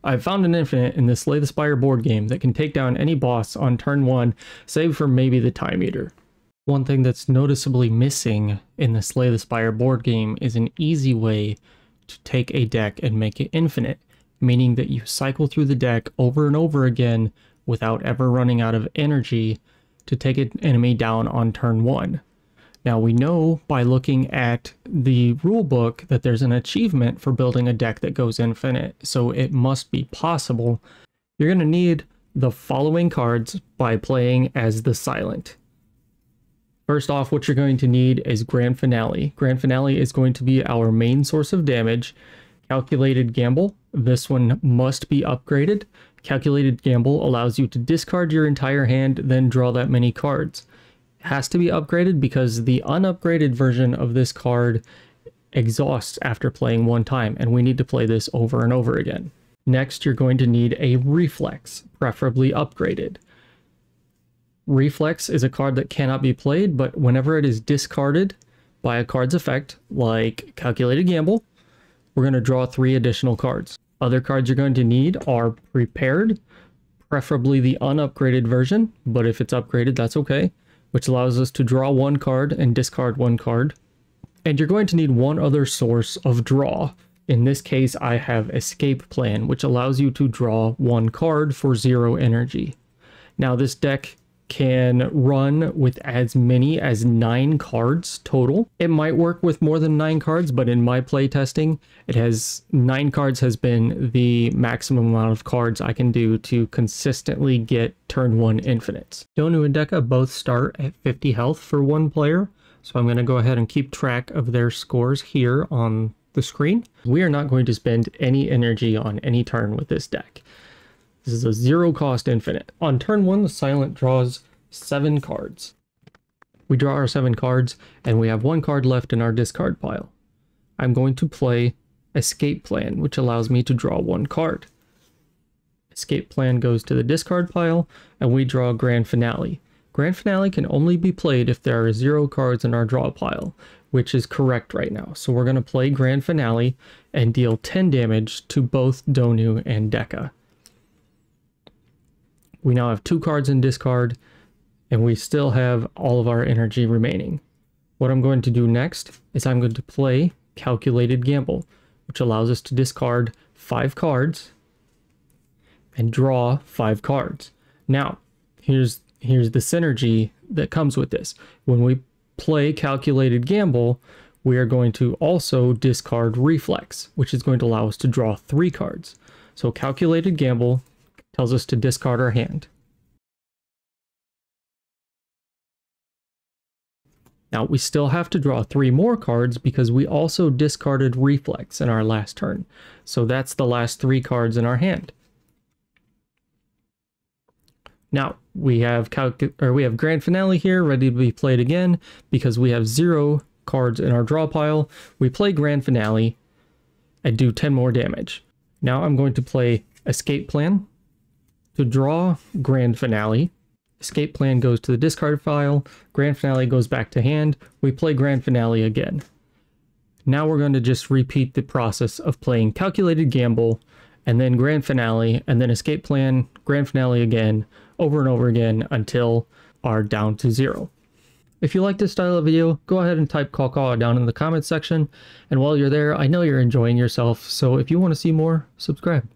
I've found an infinite in the Slay the Spire board game that can take down any boss on turn 1, save for maybe the Time Eater. One thing that's noticeably missing in the Slay the Spire board game is an easy way to take a deck and make it infinite, meaning that you cycle through the deck over and over again without ever running out of energy to take an enemy down on turn 1. Now we know by looking at the rulebook that there's an achievement for building a deck that goes infinite, so it must be possible. You're going to need the following cards by playing as the Silent. First off, what you're going to need is Grand Finale. Grand Finale is going to be our main source of damage. Calculated Gamble, this one must be upgraded. Calculated Gamble allows you to discard your entire hand, then draw that many cards. Has to be upgraded because the unupgraded version of this card exhausts after playing one time, and we need to play this over and over again. Next, you're going to need a Reflex, preferably upgraded. Reflex is a card that cannot be played, but whenever it is discarded by a card's effect, like Calculated Gamble, we're going to draw 3 additional cards. Other cards you're going to need are Prepared, preferably the unupgraded version, but if it's upgraded, that's okay, which allows us to draw 1 card and discard 1 card. And you're going to need one other source of draw. In this case, I have Escape Plan, which allows you to draw 1 card for 0 energy. Now, this deck can run with as many as 9 cards total. It might work with more than 9 cards, but in my play testing, 9 cards has been the maximum amount of cards I can do to consistently get turn 1 infinites. Donu and Deka both start at 50 health for one player, so I'm going to go ahead and keep track of their scores here on the screen. We are not going to spend any energy on any turn with this deck. This is a 0 cost infinite. On turn 1, the Silent draws 7 cards. We draw our 7 cards, and we have 1 card left in our discard pile. I'm going to play Escape Plan, which allows me to draw 1 card. Escape Plan goes to the discard pile, and we draw Grand Finale. Grand Finale can only be played if there are 0 cards in our draw pile, which is correct right now. So we're going to play Grand Finale and deal 10 damage to both Donu and Deka. We now have 2 cards in discard, and we still have all of our energy remaining. What I'm going to do next is I'm going to play Calculated Gamble, which allows us to discard 5 cards and draw 5 cards. Now, here's the synergy that comes with this. When we play Calculated Gamble, we are going to also discard Reflex, which is going to allow us to draw 3 cards. So Calculated Gamble tells us to discard our hand. Now we still have to draw 3 more cards because we also discarded Reflex in our last turn. So that's the last 3 cards in our hand. Now we have Grand Finale here ready to be played again because we have 0 cards in our draw pile. We play Grand Finale and do 10 more damage. Now I'm going to play Escape Plan. To draw Grand Finale, Escape Plan goes to the discard file, Grand Finale goes back to hand, we play Grand Finale again. Now we're going to just repeat the process of playing Calculated Gamble, and then Grand Finale, and then Escape Plan, Grand Finale again, over and over again until are down to 0. If you like this style of video, go ahead and type caw down in the comments section, and while you're there, I know you're enjoying yourself, so if you want to see more, subscribe.